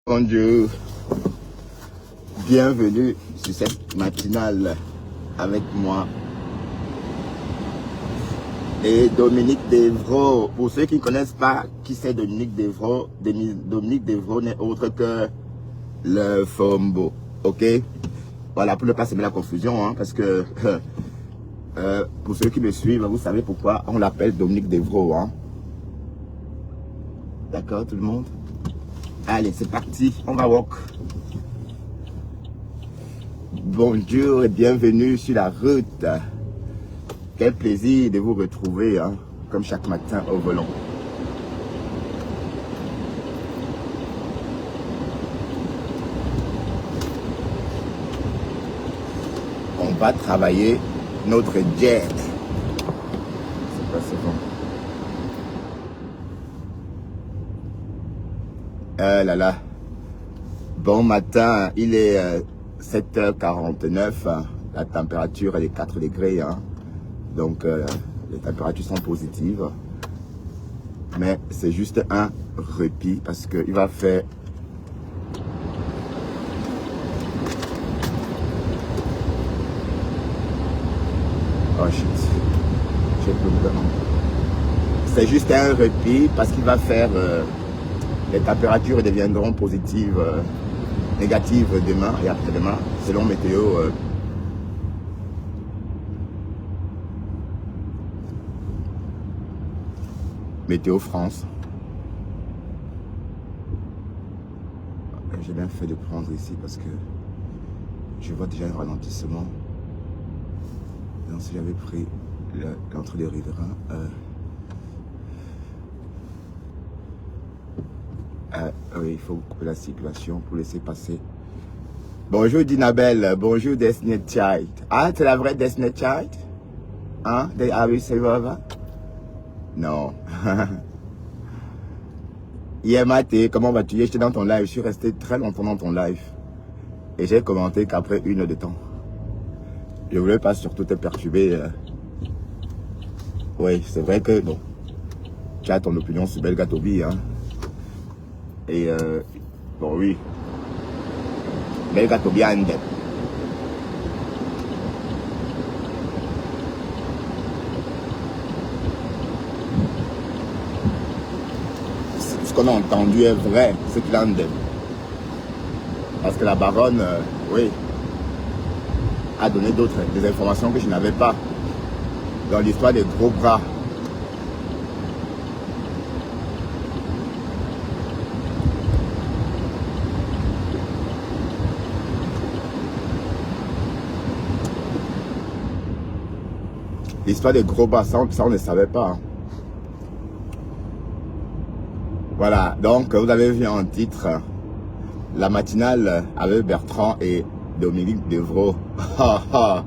Bonjour, bienvenue sur cette matinale avec moi et Dominique Devro. Pour ceux qui ne connaissent pas qui c'est Dominique Devro, Dominique Devro n'est autre que le Fombo, ok? Voilà, pour ne pas semer la confusion, hein, parce que pour ceux qui me suivent, vous savez pourquoi on l'appelle Dominique Devro, hein? D'accord, tout le monde? Allez, c'est parti, on va walk. Bonjour et bienvenue sur la route. Quel plaisir de vous retrouver, hein, comme chaque matin au volant. On va travailler notre jet. C'est bon. Là là. Bon matin, il est 7h49. La température elle est 4 degrés. Hein. Donc les températures sont positives. Mais c'est juste un répit parce qu'il va faire... Oh shit. C'est juste un répit parce qu'il va faire... les températures deviendront positives, négatives demain et après-demain, selon météo. Météo France. J'ai bien fait de prendre ici parce que je vois déjà un ralentissement. Donc si j'avais pris l'entrée des riverains, oui, il faut couper la circulation pour laisser passer. Bonjour Dinabelle, bonjour Destiny Child. Ah, c'est la vraie Destiny Child? Hein? Are you Silver? Non. Hier matin, comment vas-tu? J'étais dans ton live, je suis resté très longtemps dans ton live. Et j'ai commenté qu'après 1 heure de temps. Je voulais pas surtout te perturber. Oui, c'est vrai que bon, tu as ton opinion sur Belga Toby, hein. Et bon oui, Belga Toby a un dep. Ce qu'on a entendu est vrai, c'est qu'il a un dep. Parce que la baronne, oui, a donné des informations que je n'avais pas dans l'histoire des gros bras. L'histoire des gros bras, ça on ne savait pas. Hein. Voilà, donc vous avez vu en titre la matinale avec Bertrand et Dominique Devro. Ah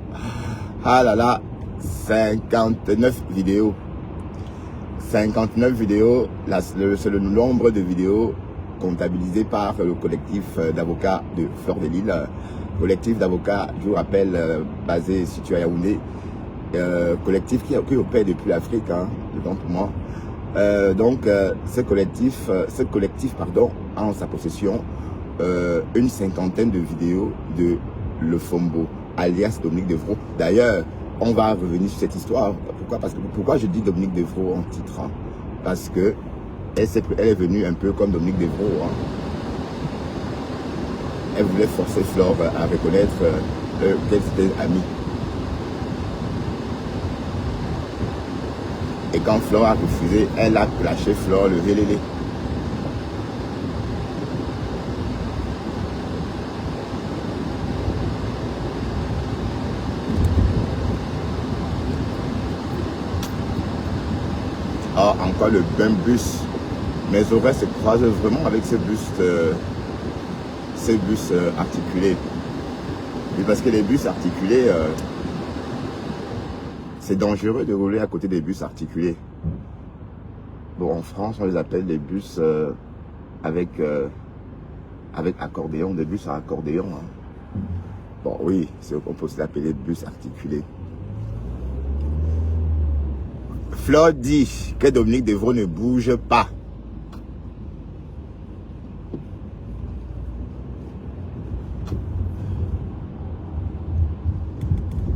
là là, 59 vidéos. 59 vidéos, c'est le nombre de vidéos comptabilisées par le collectif d'avocats de Fleur-de-Lys. Collectif d'avocats, je vous rappelle, basé situé à Yaoundé. Collectif qui opère depuis l'Afrique, hein, dedans pour moi. Donc ce collectif a en sa possession une 50aine de vidéos de Le Fombo, alias Dominique Devro. D'ailleurs, on va revenir sur cette histoire. Pourquoi je dis Dominique Devro en titre, hein? Parce que elle est venue un peu comme Dominique Devro. Hein. Elle voulait forcer Flore à reconnaître qu'elles étaient amies. Et quand Flore a refusé, elle a lâché Flore le vélélé. Ah, encore le même bus. Mes oreilles se croisent vraiment avec ces bus articulés. Et parce que les bus articulés, c'est dangereux de rouler à côté des bus articulés. Bon, en France, on les appelle les bus avec accordéon, des bus à accordéon. Hein. Bon, oui, on peut l'appeler bus articulés. Flore dit que Dominique Devro ne bouge pas.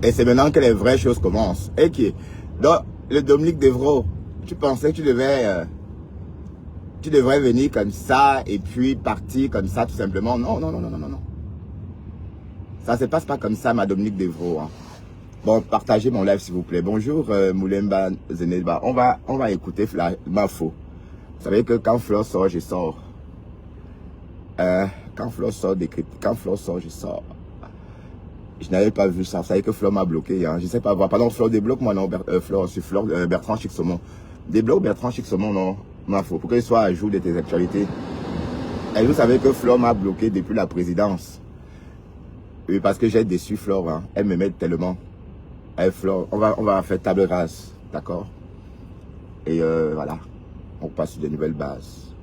Et c'est maintenant que les vraies choses commencent. Et qui donc, le Dominique Devro, tu pensais que tu devrais venir comme ça et puis partir comme ça tout simplement. Non, non, non, non, non, non, non. Ça se passe pas comme ça, ma Dominique Devro. Hein. Bon, partagez mon live s'il vous plaît. Bonjour Moulemba Zeneba. On va écouter ma faux. Vous savez que quand Flore sort, je sors. Quand Flore sort, quand Flore sort, je sors. Je n'avais pas vu ça. Vous savez que Flore m'a bloqué. Hein. Je ne sais pas voir. Pardon, Flore, débloque-moi, non, Flore, sur Flore, Bertrand Chixomon. Débloque Bertrand Chixomon, non, ma faux. Pour qu'il soit à jour de tes actualités. Et vous savez que Flore m'a bloqué depuis la présidence. Oui, parce que j'ai déçu Flore. Hein. Elle me met tellement. Hey, Flore, on va faire table rase. D'accord? Et voilà. On passe sur de nouvelles bases.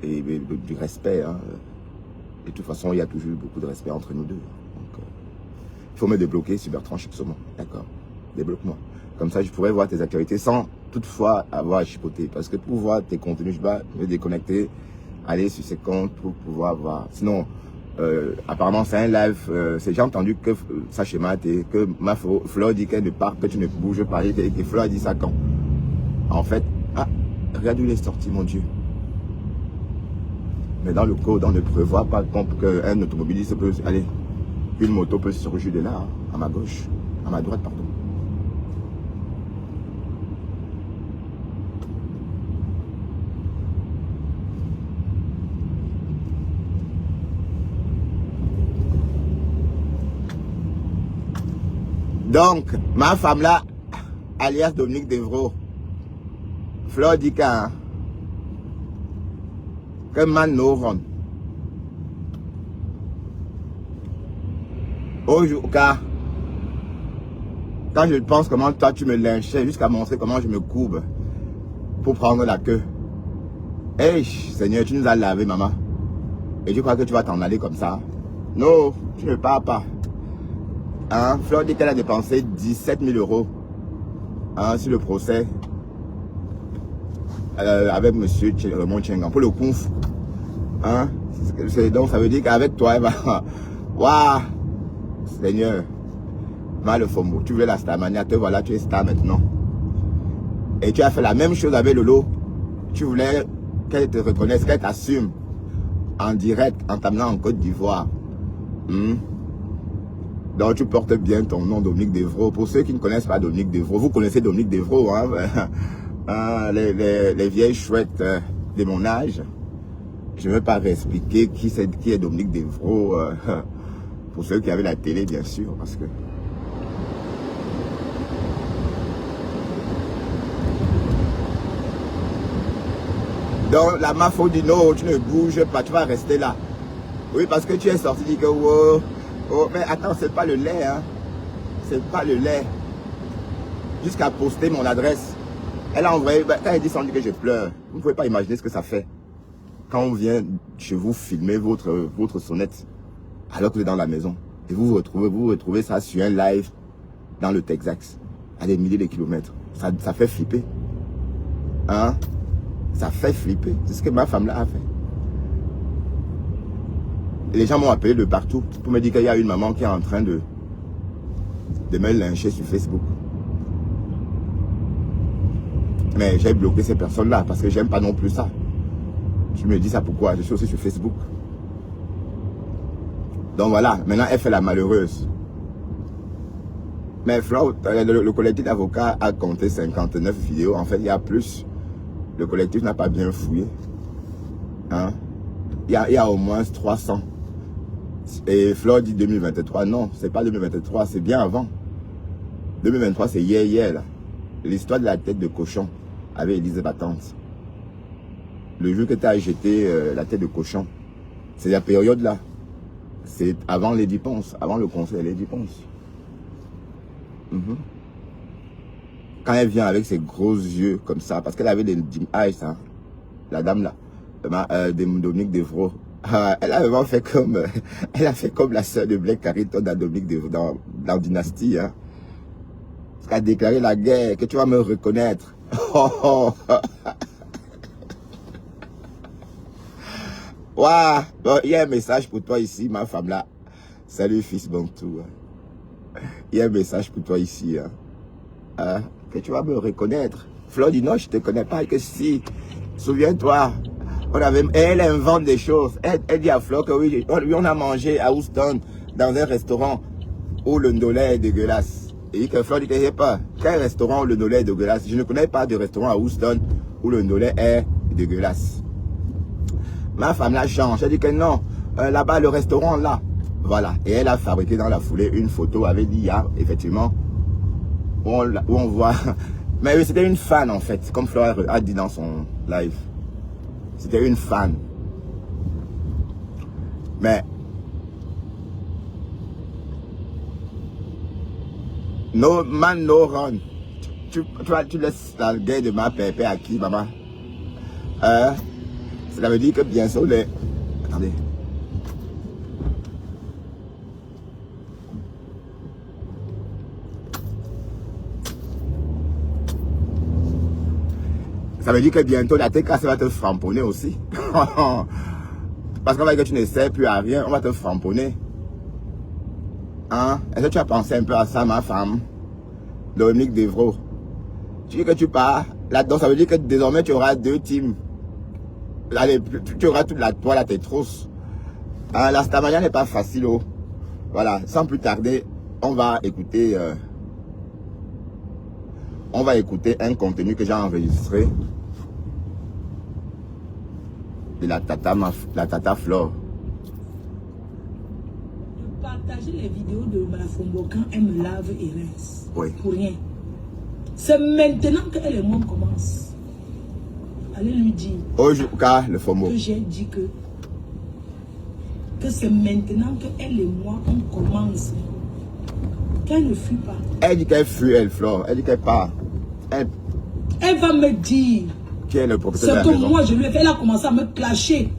Et du respect. Hein. De toute façon, il y a toujours eu beaucoup de respect entre nous deux. Donc, il faut me débloquer sur Bertrand Chixomon. D'accord? Débloque-moi. Comme ça, je pourrais voir tes actualités sans toutefois avoir à chipoter. Parce que pour voir tes contenus, je dois me déconnecter, aller sur ces comptes pour pouvoir voir. Sinon, apparemment, c'est un live. J'ai entendu que ça schémate et que ma Flore dit qu'elle ne part, que tu ne bouges pas. Et Flore a dit ça quand? En fait, regarde où il est sorti, mon Dieu. Mais dans le code, on ne prévoit pas qu'un automobiliste peut aller. Une moto peut surgir de là, hein, à ma gauche, à ma droite, pardon. Donc, ma femme là, alias Dominique Devro, Flore dit que man no run. Aujourd'hui, quand je pense comment toi tu me lynchais jusqu'à montrer comment je me courbe pour prendre la queue. Hey, Seigneur, tu nous as lavé, maman. Et tu crois que tu vas t'en aller comme ça? Non, tu ne pars pas. Hein? Flore dit qu'elle a dépensé 17 000 euros hein, sur le procès avec monsieur Raymond Tchengan pour le Kung Fu. Hein? Donc ça veut dire qu'avec toi, elle va... Waouh! Seigneur, mal Fombo, tu veux la starmania, te voilà, tu es star maintenant. Et tu as fait la même chose avec Lolo. Tu voulais qu'elle te reconnaisse, qu'elle t'assume en direct, en t'amenant en Côte d'Ivoire. Donc tu portes bien ton nom, Dominique Devro. Pour ceux qui ne connaissent pas Dominique Devro, vous connaissez Dominique Devro, hein? Les vieilles chouettes de mon âge. Je ne vais pas réexpliquer qui est Dominique Devro. Pour ceux qui avaient la télé, bien sûr, parce que... Donc, la mafia dit non, tu ne bouges pas, tu vas rester là. Oui, parce que tu es sorti, dit que... Oh, oh, mais attends, c'est pas le lait, hein. C'est pas le lait. Jusqu'à poster mon adresse. Elle a envoyé... Quand elle dit ça, on dit que je pleure. Vous ne pouvez pas imaginer ce que ça fait. Quand on vient chez vous filmer votre sonnette, alors que vous êtes dans la maison, et vous retrouvez ça sur un live dans le Texas, à des milliers de kilomètres. Ça fait flipper. Hein? Ça fait flipper. C'est ce que ma femme là a fait. Et les gens m'ont appelé de partout pour me dire qu'il y a une maman qui est en train de me lyncher sur Facebook. Mais j'ai bloqué ces personnes-là parce que j'aime pas non plus ça. Je me dis ça pourquoi? Je suis aussi sur Facebook. Donc voilà, maintenant elle fait la malheureuse. Mais Flore, le collectif d'avocats a compté 59 vidéos. En fait, il y a plus. Le collectif n'a pas bien fouillé. Hein? Il y a au moins 300. Et Flore dit 2023. Non, c'est pas 2023, c'est bien avant. 2023, c'est hier là. L'histoire de la tête de cochon avec Élise Battante. Le jour que tu as jeté la tête de cochon, c'est la période là. C'est avant les dépenses, avant le conseil les dépenses. Quand elle vient avec ses gros yeux comme ça, parce qu'elle avait des dim eyes, hein, la dame là, Dominique Devro, elle a vraiment fait comme, elle a fait comme la sœur de Blake Carrington dans Dominique Devro, dans Dynastie, hein. Parce qu'elle a déclaré la guerre, que tu vas me reconnaître. Waouh, bon, il y a un message pour toi ici, ma femme là. Salut fils Bantou. Il y a un message pour toi ici. Que tu vas me reconnaître. Flore dit non, je ne te connais pas. Que si, souviens-toi, elle invente des choses. Elle dit à Flore que oui, on a mangé à Houston dans un restaurant où le ndolé est dégueulasse. Et que Flore dit que je ne sais pas quel restaurant où le ndolé est dégueulasse. Je ne connais pas de restaurant à Houston où le ndolé est dégueulasse. Ma femme la change. Elle dit que non, là-bas, le restaurant là. Voilà. Et elle a fabriqué dans la foulée une photo avec l'IA, effectivement, où on voit. Mais oui, c'était une fan en fait, comme Flore a dit dans son live. C'était une fan. Mais no man, no run. Tu laisses la guerre de ma pépé à qui, maman? Ça veut dire que bien sûr les... Attendez. Ça veut dire que bientôt la TK va te framponner aussi. Parce qu'on va dire que tu ne sais plus à rien, on va te framponner. Hein? Est-ce que tu as pensé un peu à ça, ma femme? Dominique Devro. Tu dis que tu pars là-dedans, ça veut dire que désormais tu auras deux teams. Allez, tu auras toute la toile à tes trousses. Hein, la Stamania n'est pas facile. Oh. Voilà, sans plus tarder, on va écouter un contenu que j'ai enregistré de la tata Flore. De partager les vidéos de Malafombo quand elle me lave et rince. Oui. Pour rien. C'est maintenant qu'elle et moi commencent. Allez lui dire. Ojuka, le FOMO. Que j'ai dit que c'est maintenant qu'elle et moi on commence. Qu'elle ne fuit pas. Elle dit qu'elle fuit, elle, Flore. Elle dit qu'elle part. Elle va me dire. Qui est le propriétaire de la C'est que maison? moi, je lui ai fait, elle a commencé à me clasher.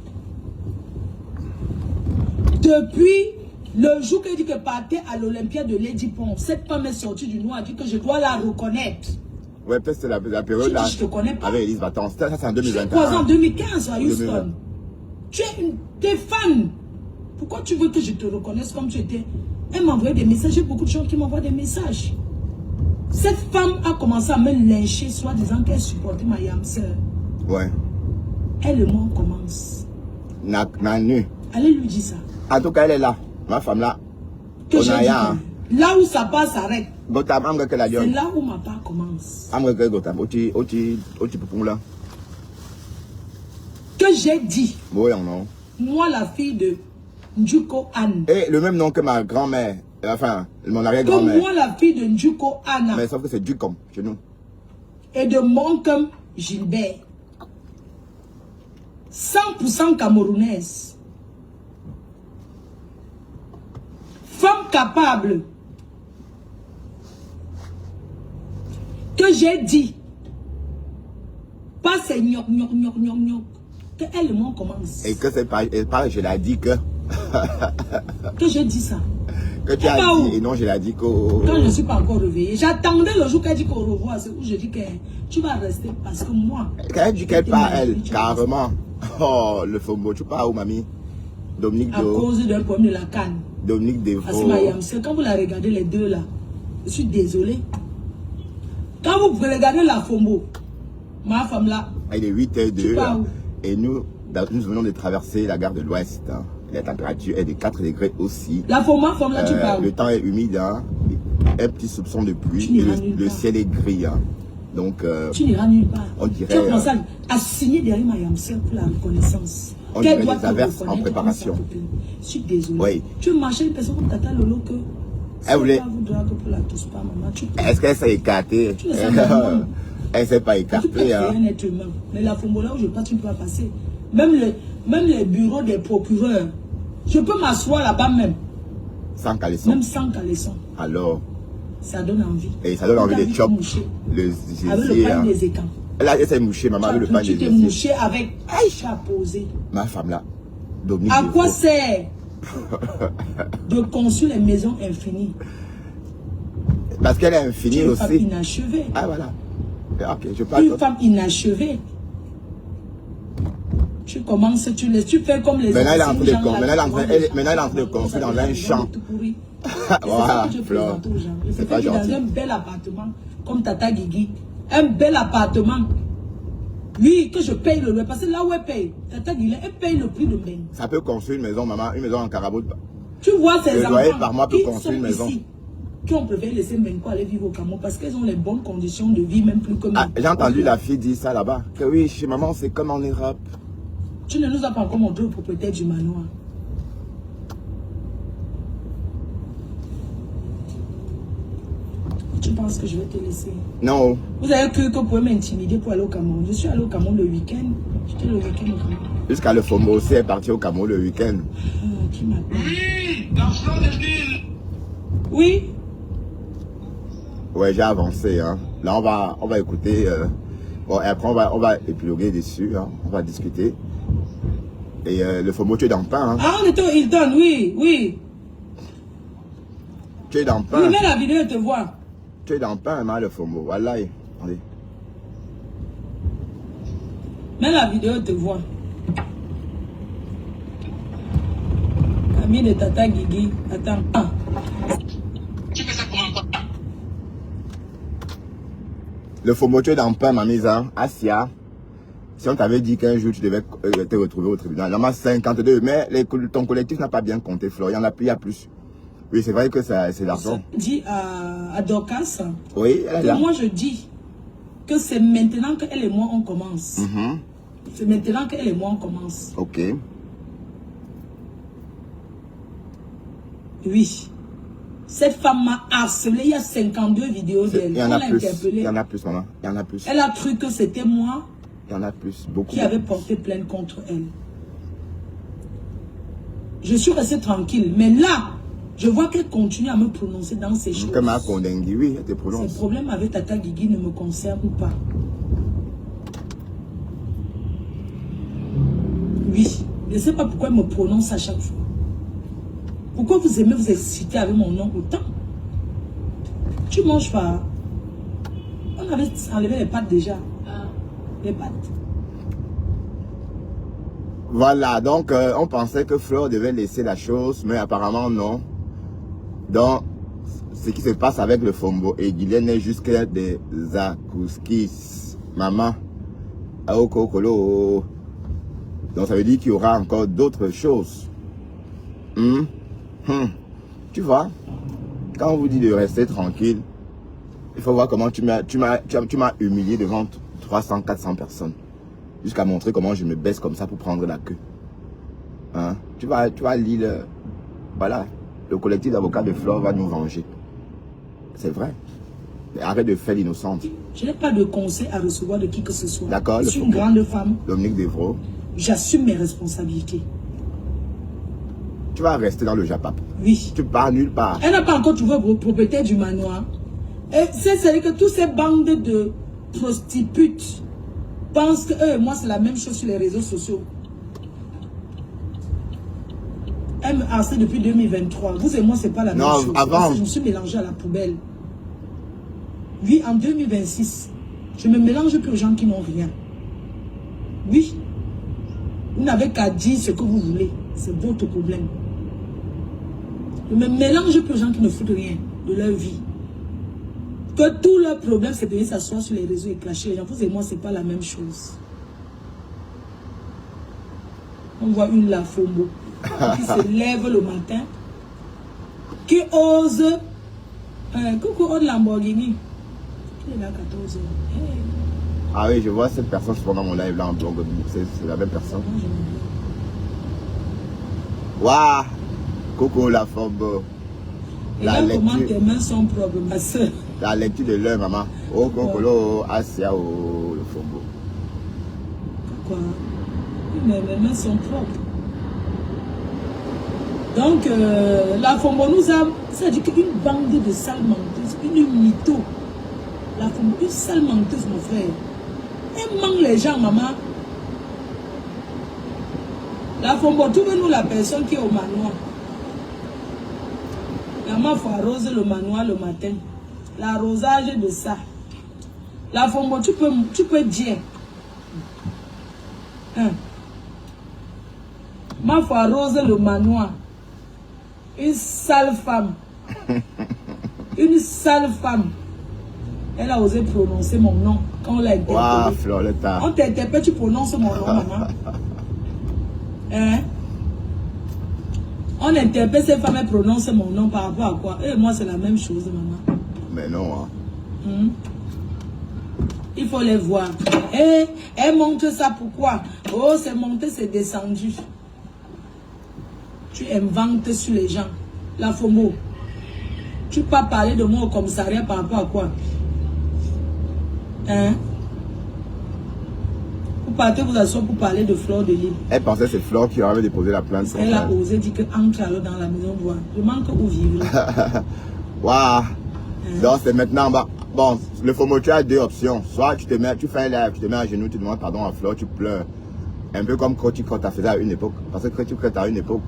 Depuis le jour qu'elle dit qu'elle partait à l'Olympiade de Lady Pont, cette femme est sortie du noir, a dit que je dois la reconnaître. Ouais, peut-être c'est la période là. Je te connais pas. Avec Elise Battant. Ça, c'est en Tu es 2021. quoi en 2015 à Houston? 2020. Tu es fan. Pourquoi tu veux que je te reconnaisse comme tu étais? Elle m'envoie des messages. J'ai beaucoup de gens qui m'envoient des messages. Cette femme a commencé à me lyncher, soit disant qu'elle supportait ma yamseur. Ouais. Elle et moi, on commence. Nanu. Allez lui dire ça. En tout cas, elle est là. Ma femme là. Que j'ai dit Onaya. que là où ça part, s'arrête. Gotam, amga que la C'est dion. là où ma part commence. Amga que Gotam. Oti poupon là. Que j'ai dit. Oui, non. Moi, la fille de Njuko Anne. Et le même nom que ma grand-mère. Enfin, mon Que arrière-grand-mère. moi, la fille de Njuko Anna. Mais sauf que c'est Ducom chez nous. Et de Monkem Gilbert. 100% camerounaise. Femme capable. Que j'ai dit. Pas c'est gnoc, gnoc, gnoc, gnoc, gnoc. Que elle et moi commence. Et que c'est pas, je l'ai dit que. Que j'ai dit ça. Que tu as dit, et non, je l'ai dit que. Quand je ne suis pas encore réveillée, j'attendais le jour qu'elle dit qu'on revoit. C'est où je dis que tu vas rester parce que moi. Quand elle dit qu'elle part, elle, carrément. Oh, le FOMO, tu pars où, mamie? Dominique À cause d'un problème de la canne. Dominique Parce que Devro. quand vous la regardez les deux là, je suis désolée. Quand vous regardez la FOMO, ma femme là. Il est 8h02. pars où? Et nous venons de traverser la gare de l'Ouest. Hein. La température est de 4 degrés aussi. La FOMO, femme là, tu pars où? Le temps est humide. Hein. Un petit soupçon de pluie. Tu Et n'iras nulle le part. ciel est gris. Hein. Donc, Tu n'iras nulle part. on dirait, Tu as commencé à signer derrière ma yamseur pour la reconnaissance. On Qu'elle dirait doit des te averses en reconnaître préparation. comme sa copine. Je suis désolée. Oui. Tu veux marcher une personne comme Tata Lolo que... Elle voulait... vous drague pour la touche pas, maman. Est-ce qu'elle s'est écartée? Tu ne sais pas. Elle s'est pas Tu peux écartée. faire Hein. un être humain. Mais la FOMO là où je passe, tu ne peux pas passer. Même les bureaux des procureurs. Je peux m'asseoir là-bas même. Sans caleçon. Même sans caleçon. Alors, Ça donne envie. et ça donne envie de chop. Le avec le zizi, pain hein. des écans. Elle s'est mouchée, maman, avec le pain des Tu t'es zizi. mouché avec Aïcha posé. Ma femme là, Dominique À Devro. quoi sert de construire les maisons infinies? Parce qu'elle est Tu infinie es une femme aussi. inachevée. Ah voilà. Ok, je parle. Une femme inachevée. Tu commences, tu fais comme les Maintenant, elle est en train de anciens gens là, maintenant, elle est en train de construire dans un champ. Voilà, c'est ça que je Flore. présente aux gens. Je C'est préfère pas vivre dans gentil. un bel appartement comme Tata Guigui. Un bel appartement. Oui, que je paye le loyer. Parce que là où elle paye, Tata Guigui, elle paye le prix de Mbeng. Ça peut construire une maison, maman, une maison en Carabout. Tu vois ces Le loyer enfants par mois peut qui construire sont une maison. ici, qui ont préféré laisser Mbenko aller vivre au Cameroun parce qu'elles ont les bonnes conditions de vie, même plus que Ah, nous. j'ai entendu la fille dire ça là-bas. Que oui, chez maman, c'est comme en Europe. Tu ne nous as pas encore montré le propriétaire du manoir. Tu penses que je vais te laisser? Non. Vous avez cru que vous pouvez m'intimider pour aller au Cameroun? Je suis allé au Cameroun le week-end. J'étais le week-end au Cameroun. Jusqu'à le FOMO aussi est parti au Cameroun le week-end. Qui m'appelle? Oui, dans Flore de Ville. Oui. Ouais, j'ai avancé. Hein. Là, on va écouter. Bon, et après, on va épiloguer dessus. Hein. On va discuter. Et le FOMO, tu es dans le pain. Hein. Ah, on était au Hilton, oui, oui. Tu es dans le Oui, pain. mets la vidéo et te vois. Tu es dans le pain, hein, le FOMO. Voilà. Attendez. Mets la vidéo et te vois. Ami de Tata Guigui. Attends. Ah. Tu fais ça comment pas? Le FOMO, tu es dans le pain, ma mise. Hein. Asia. Si on t'avait dit qu'un jour tu devais te retrouver au tribunal, il y en a 52. Mais ton collectif n'a pas bien compté, Flore. Il y en a plus, il y a plus. Oui, c'est vrai que c'est l'argent. Dis à Dorcas Oui, elle est que là. moi je dis que c'est maintenant qu'elle et moi on commence. Mhm. C'est maintenant qu'elle et moi on commence. Ok. Oui. Cette femme m'a harcelé. Il y a 52 vidéos d'elle. Il y en On a l'a plus. interpellée. Il y en a plus, maman. Il y en a plus. Elle a cru que c'était moi Il y en a plus. Beaucoup. qui avait porté plainte contre elle. Je suis restée tranquille. Mais là, je vois qu'elle continue à me prononcer dans ces choses. Comme à Kondengui, oui, elle te Ces prononce. problèmes avec Tata Guigui ne me concernent pas. Oui. Je ne sais pas pourquoi elle me prononce à chaque fois. Pourquoi vous aimez vous exciter avec mon nom autant? Tu manges pas. On avait enlevé les pattes déjà. Les pattes. Voilà, donc on pensait que Flore devait laisser la chose, mais apparemment non. Donc, ce qui se passe avec le Fombo et Guylaine est jusqu'à des akouskis. Maman. Aokokolo. Donc ça veut dire qu'il y aura encore d'autres choses. Tu vois, quand on vous dit de rester tranquille, il faut voir comment tu m'as humilié devant 300, 400 personnes. Jusqu'à montrer comment je me baisse comme ça pour prendre la queue. Hein? Tu vas lire, voilà, le collectif d'avocats de Flore va nous venger. C'est vrai. Mais arrête de faire l'innocente. Je n'ai pas de conseil à recevoir de qui que ce soit. D'accord. Je suis une grande femme. Dominique Devro. J'assume mes responsabilités. Tu vas rester dans le Japap. Oui. Tu pars nulle part. Elle n'a pas encore trouvé le propriétaire du manoir. Et c'est-à-dire que tous ces bandes de prostitutes pensent que eux et moi c'est la même chose sur les réseaux sociaux. Elle me harcèle depuis 2023. Vous et moi c'est pas la même chose. Avant. Parce que je me suis mélangée à la poubelle. Oui, en 2026, je me mélange plus aux gens qui n'ont rien. Oui. Vous n'avez qu'à dire ce que vous voulez. C'est votre problème. Je me mélange plus aux gens qui ne foutent rien de leur vie. Que tout leur problème, c'est de venir s'asseoir sur les réseaux et clasher les gens. Vous et moi, c'est pas la même chose. On voit une Lafombo qui se lève le matin, qui ose. Coucou, Aude Lamborghini. Qui est là à 14 h. Hey. Ah oui, je vois cette personne souvent dans mon live là en blog. C'est la même personne. Waouh! Coucou la Fombo. Et là, comment tes mains sont propres, ma soeur? La lecture de l'heure, maman. Oh, Kokolo, Asia, oh, le Fombo. Quoi? Mes mains sont propres. Donc, la Fombo nous a... C'est-à-dire qu'une bande de sales menteuses, une mytho. La Fombo, une sale menteuse, mon frère. Elle manque les gens, maman. La Fombo, trouvez-nous la personne qui est au manoir. Maman, il faut arroser le manoir le matin. L'arrosage de ça. La Fombo, tu peux dire. Maman, il faut arroser le manoir. Une sale femme. Une sale femme. Elle a osé prononcer mon nom quand on l'a interpellé. Waouh, Floretta. On t'interpelle, tu prononces mon nom, maman. Hein? On interpelle ces femmes, elles prononcent mon nom par rapport à quoi? Et moi, c'est la même chose, maman. Mais non, hein. Il faut les voir. Et elle monte ça pourquoi? Oh, c'est monté, c'est descendu. Tu inventes sur les gens. La FOMO. Tu peux pas parler de moi au commissariat par rapport à quoi? Hein? Vous partez vous asseoir pour parler de Fleur de Lille. Elle pensait que c'est Fleur qui avait déposé la plainte. Elle a osé dire que entre alors dans la maison voir. Je manque où vivre. Waouh. Donc c'est maintenant, bah, bon, le FOMO, tu as deux options. Soit tu te mets, tu fais un live, tu te mets à genoux, tu demandes pardon à Fleur, tu pleures. Un peu comme Crotty Crot a fait à une époque. Parce que Crotty Crot à une époque,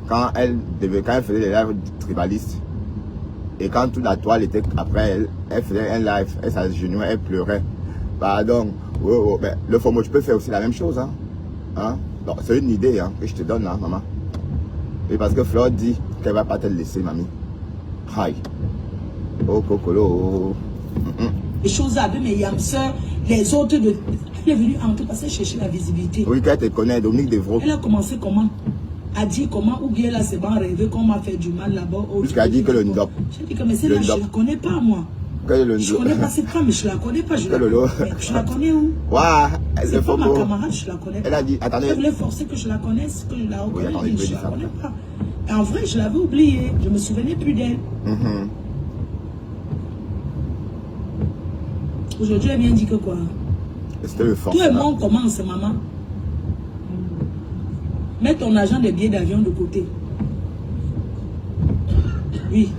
quand elle faisait des lives tribalistes, et quand toute la toile était après elle, elle faisait un live, elle s'agenouillait, elle pleurait. Pardon. Oh, ben, le FOMO, tu peux faire aussi la même chose. Hein? Donc, c'est une idée hein, que je te donne, hein, maman. Et parce que Fleur dit qu'elle ne va pas te laisser, mamie. Aïe. Oh, Cocolo. Les choses à deux, mes yamseurs, les autres de... Elle est venue en tout passer chercher la visibilité. Oui, qu'elle te connaît, Dominique Devro. Elle a commencé comment? A dit comment, ou bien là c'est bon rêvé qu'on m'a fait du mal là-bas. Jusqu'à dire que le ndop. J'ai dit que mais c'est là, je ne la connais pas moi. Je ne connais pas cette femme, mais je ne la connais pas. Je la connais où? Waouh, c'est pas ma camarade, je ne la connais pas. Elle a dit, attendez. Elle voulait forcer que je la connaisse, que je la reconnais, oui, attendez, je ne la connais pas. Et en vrai, je l'avais oubliée, je ne me souvenais plus d'elle. Aujourd'hui, elle vient dire que quoi? C'était le force. Tout le monde commence, maman. Mets ton argent des billets d'avion de côté. Oui.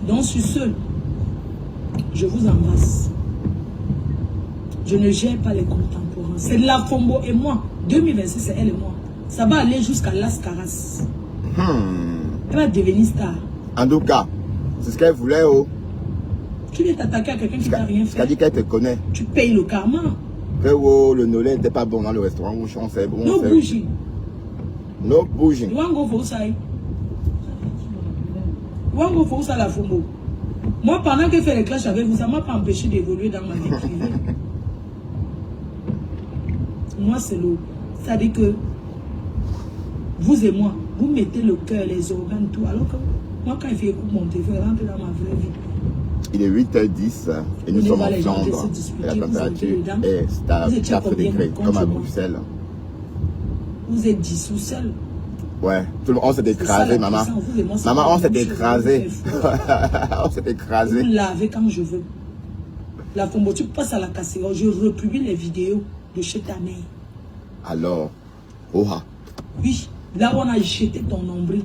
Donc, sur ce, je vous embrasse. Je ne gère pas les contemporains. C'est la FOMO et moi. 2026, c'est elle et moi. Ça va aller jusqu'à Las Caras. Elle va devenir star. En tout cas, c'est ce qu'elle voulait. Oh. Tu viens t'attaquer à quelqu'un qui n'a rien fait. Elle dit qu'elle te connaît. Tu payes le karma. Que oh, le nolé n'était pas bon dans le restaurant où on sait. No bouging. No bouging. You want go for ça? You want go for ça la FOMO? Moi, pendant que je fais les clashs avec vous, ça ne m'a pas empêché d'évoluer dans ma vie privée. Moi, c'est l'eau. Ça dit que vous et moi, vous mettez le cœur, les organes, tout. Alors que moi, quand il fait écoute mon téléphone, rentre dans ma vraie vie. Il est 8h10 et nous sommes en Flandre. Et la température est à 4 degrés, comme à Bruxelles. Vous êtes dissous seul. Ouais, tout le monde s'est écrasé, maman. Maman, on s'est écrasé. On s'est écrasé. Vous lavez quand je veux. La FOMO, tu passes à la casserole. Je republie les vidéos de chez ta mère. Alors, oha. Oui, là où on a jeté ton nombril.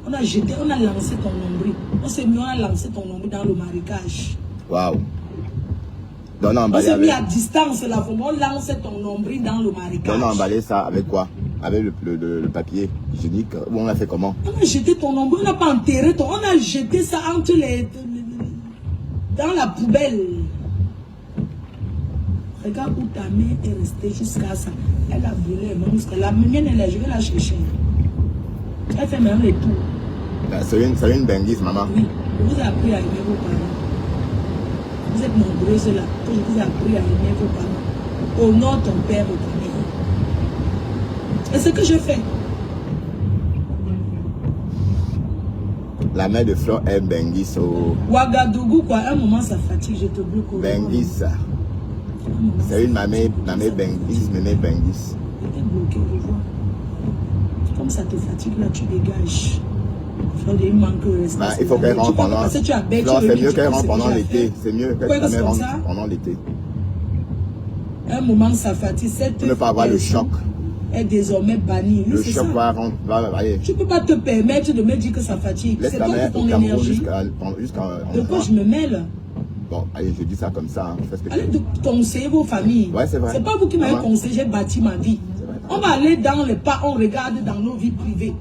On a jeté, on a lancé ton nombril. On s'est mis, on a lancé ton nombril dans le marécage. Waouh. On s'est mis à distance, la FOMO, on lance ton nombril dans le marécage. On a emballé ça avec quoi? Avec le papier hygiénique. Ou on a fait comment? On a jeté ton nombril, on n'a pas enterré ton... On a jeté ça entre les... dans la poubelle. Regarde où ta mère est restée jusqu'à ça. Elle a brûlé, même jusqu'à la mienne, elle est, je vais la chercher. Elle fait même les tours. C'est une benguise, maman. Oui, je vous ai appris à aimer vos parents. Vous êtes nombreuses là, que je vous ai appris à aimer vos parents. Honore ton père au premier. Et ce que je fais. La mère de Fleur est benguise au... Ouagadougou, quoi, à un moment ça fatigue, je te bloque. Benguise. C'est une mamie benguise, mémé benguise. Je t'ai bloqué, je vois. Comme ça te fatigue, là tu dégages. Il manque de respect. Bah, il faut qu'elle rentre pendant... C'est mieux qu'elle rentre pendant l'été. C'est mieux qu'elle rentre pendant l'été. Un moment ça fatigue. Pour ne pas avoir le choc. Est désormais banni. Le choc va aller. Tu ne peux pas te permettre de me dire que ça fatigue. C'est toi pour ton énergie. De quoi je me mêle? Bon, allez, je dis ça comme ça. Hein. Allez conseiller vos familles. Ouais, c'est vrai. C'est pas vous qui m'avez conseillé, j'ai bâti ma vie. On va aller dans les pas, on regarde dans nos vies privées.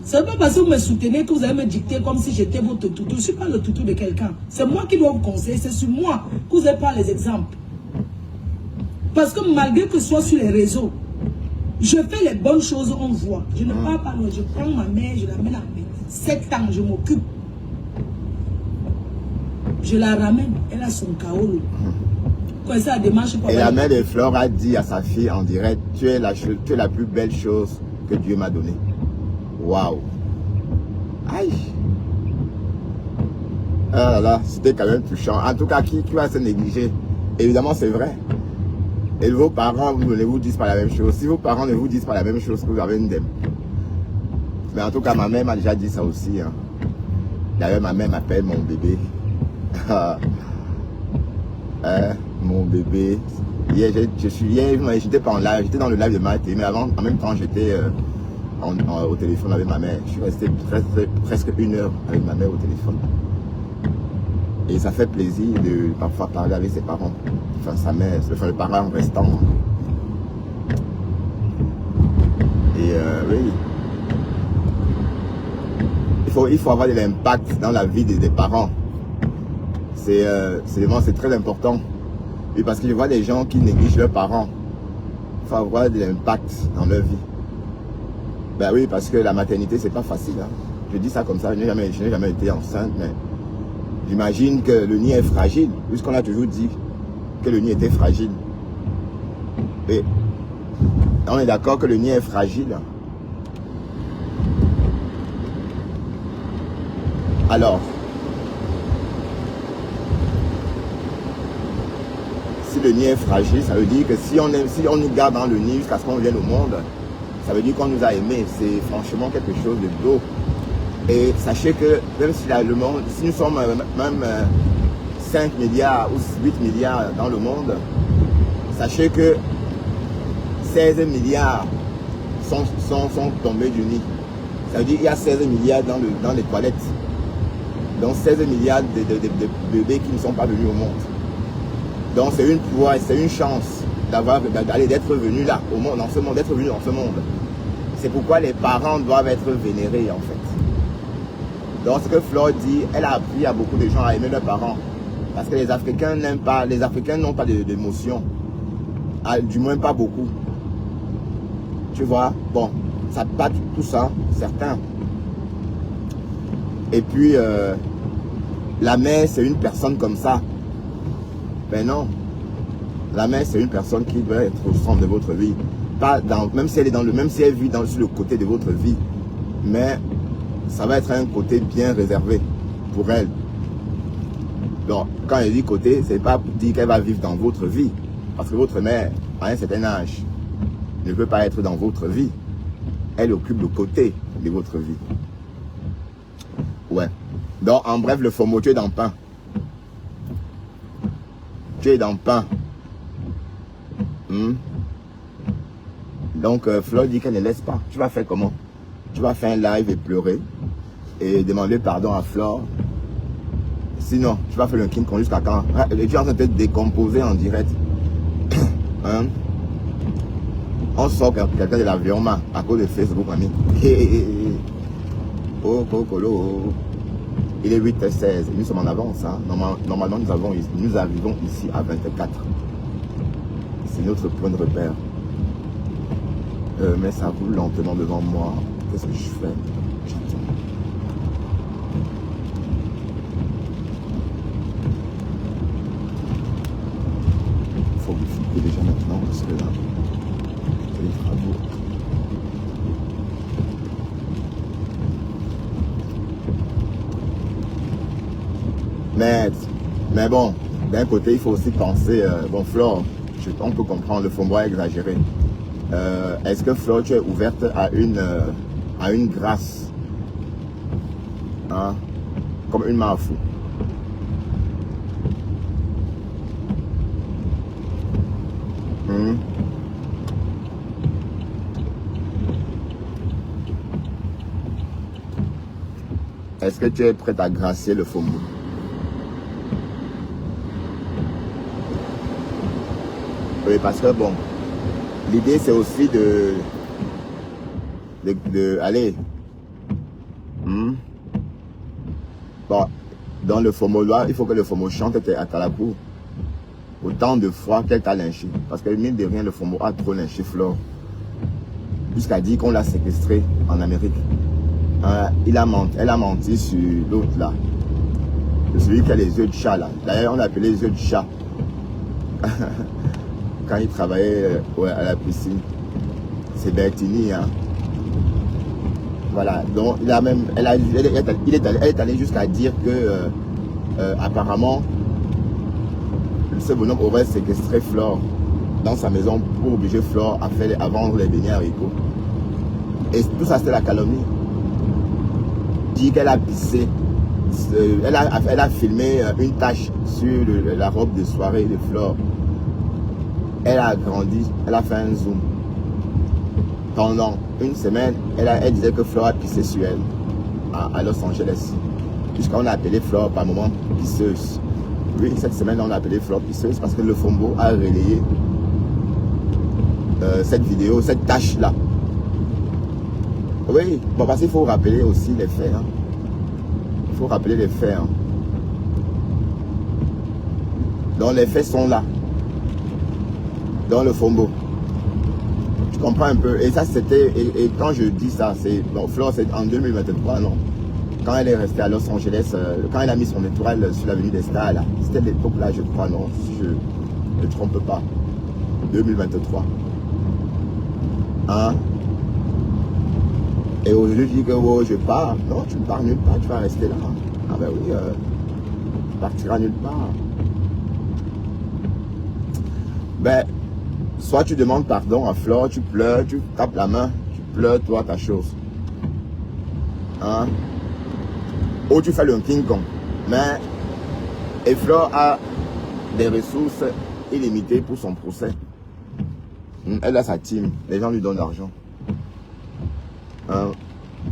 C'est pas parce que vous me soutenez que vous allez me dicter comme si j'étais votre toutou. Je ne suis pas le toutou de quelqu'un. C'est moi qui dois vous conseiller. C'est sur moi que vous allez prendre les exemples. Parce que malgré que ce soit sur les réseaux, Je fais les bonnes choses, on voit. Je ne parle pas, je prends ma mère, je la mets à 7 ans, je m'occupe. Je la ramène, elle a son chaos. Quand ça démarche pour et la mère de Flore a dit à sa fille en direct, tu es la plus belle chose que Dieu m'a donnée. Waouh. Aïe. Ah là là, c'était quand même touchant. En tout cas, qui va se négliger? Évidemment, c'est vrai. Et vos parents ne vous disent pas la même chose. Si vos parents ne vous disent pas la même chose, vous avez une dème. Mais en tout cas, ma mère m'a déjà dit ça aussi. Hein. D'ailleurs, ma mère m'appelle mon bébé. Mon bébé. Hier, j'étais pas en live, j'étais dans le live de Mathé, mais avant, en même temps, j'étais au téléphone avec ma mère. Je suis resté presque 1 heure avec ma mère au téléphone. Et ça fait plaisir de parfois parler avec ses parents. Enfin, sa mère, le parent restant. Et oui. Il faut avoir de l'impact dans la vie des parents. C'est très important. Et parce que je vois des gens qui négligent leurs parents. Il faut avoir de l'impact dans leur vie. Ben oui, parce que la maternité, c'est pas facile. Hein. Je dis ça comme ça, je n'ai jamais été enceinte, mais j'imagine que le nid est fragile, puisqu'on a toujours dit que le nid était fragile. Et on est d'accord que le nid est fragile. Alors, si le nid est fragile, ça veut dire que si on nous garde dans le nid jusqu'à ce qu'on vienne au monde, ça veut dire qu'on nous a aimés. C'est franchement quelque chose de beau. Et sachez que même si le monde, si nous sommes même 5 milliards ou 8 milliards dans le monde, sachez que 16 milliards sont tombés du nid. Ça veut dire qu'il y a 16 milliards dans les toilettes. Donc 16 milliards de bébés qui ne sont pas venus au monde. Donc c'est une prouesse, c'est une chance d'être venu là, au monde, dans ce monde, d'être venu dans ce monde. C'est pourquoi les parents doivent être vénérés en fait. Donc ce que Flore dit, elle a appris à beaucoup de gens à aimer leurs parents. Parce que les Africains n'aiment pas, les Africains n'ont pas d'émotion. Du moins pas beaucoup. Tu vois, bon, ça bat tout ça, certains. Et puis, la mère, c'est une personne comme ça. Ben non. La mère, c'est une personne qui doit être au centre de votre vie. Pas dans, même si elle vit sur le côté de votre vie. Mais ça va être un côté bien réservé pour elle. Donc, quand elle dit côté, c'est pas pour dire qu'elle va vivre dans votre vie. Parce que votre mère, à un certain âge, ne peut pas être dans votre vie. Elle occupe le côté de votre vie. Ouais. Donc, en bref, le FOMO, tu es dans le pain. Tu es dans le pain. Donc, Flore dit qu'elle ne laisse pas. Tu vas faire comment? Tu vas faire un live et pleurer et demander pardon à Flore. Sinon, tu vas faire le King Kong jusqu'à quand? Tu es en train de te décomposer en direct. Hein? On sort quelqu'un de l'avion à cause de Facebook, ami. Oh, cocolo. Il est 8h16. Nous sommes en avance. Hein? Normalement, nous arrivons ici à 24. C'est notre point de repère. Mais ça roule lentement devant moi. Qu'est-ce que je fais? J'attends. Il faut vérifier déjà maintenant parce que là, c'est les travaux. Mais bon, d'un côté, il faut aussi penser, bon, Flore, on peut comprendre le FOMO exagéré. Est-ce que Flore, tu es ouverte à une grâce, hein, comme une mafou? Est-ce que tu es prête à gracier le FOMO? Oui, parce que bon, l'idée c'est aussi de aller. Bon, dans le FOMO là, il faut que le FOMO chante à Talapou. Autant de fois qu'elle t'a lynché. Parce que mine de rien, le FOMO a trop lynché Flore. jusqu'à dire qu'on l'a séquestré en Amérique. Elle a menti sur l'autre là. Celui qui a les yeux de chat là. D'ailleurs, on l'appelait les yeux de chat. Quand il travaillait à la piscine. C'est Bertini, hein. Voilà. Donc, il est allé jusqu'à dire que, apparemment, ce bonhomme aurait séquestré Flore dans sa maison pour obliger Flore à vendre les beignets haricots. Et tout ça, c'était la calomnie. Dit qu'elle a pissé. Elle a filmé une tache sur la robe de soirée de Flore. Elle a agrandi, elle a fait un zoom. Pendant une semaine, elle disait que Flore a pissé sur elle à Los Angeles. Jusqu'à on a appelé Flore par moment pisseuse. Oui, cette semaine, on a appelé Flore pisseuse parce que le Fombo a relayé cette vidéo, cette tâche-là. Oui, bon, parce qu'il faut rappeler aussi les faits. Hein. Il faut rappeler les faits. Hein. Donc, les faits sont là. Dans le Fombo. Tu comprends un peu. Et ça, c'était... Et quand je dis ça, c'est... Bon, Flore, c'est en 2023, non. Quand elle est restée à Los Angeles, quand elle a mis son étoile sur l'avenue des Stars, là, c'était l'époque là, je crois, non, si je ne me trompe pas. 2023. Hein? Et aujourd'hui, je dis que oh, je pars. Non, tu ne pars nulle part, tu vas rester là. Ah ben oui, tu partiras nulle part. Ben, soit tu demandes pardon à Flore, tu pleures, tu tapes la main, tu pleures, toi, ta chose. Hein? Ou tu fais le King Kong. Mais, et Flore a des ressources illimitées pour son procès. Elle a sa team, les gens lui donnent l'argent. Hein?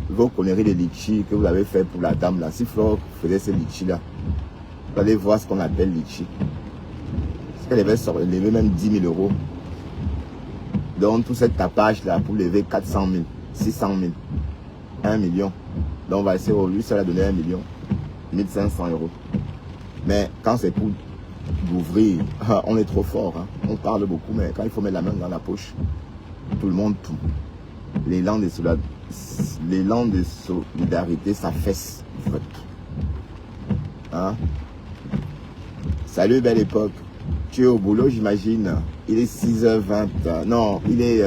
Vos conneries de litchi que vous avez fait pour la dame là, si Flore faisait ces litchis là, vous allez voir ce qu'on appelle litchi. Parce qu'elle avait levé même 10 000 euros. Donc tout cette tapage là pour lever 400 000, 600 000, 1 million. Donc on va essayer, lui ça l'a donné 1 million, 1500 euros. Mais quand c'est pour d'ouvrir, on est trop fort. Hein. On parle beaucoup, mais quand il faut mettre la main dans la poche, tout le monde tout. L'élan de solidarité, ça fesse. Hein? Salut, belle époque. Tu es au boulot, j'imagine. Il est 6h20. Non, il est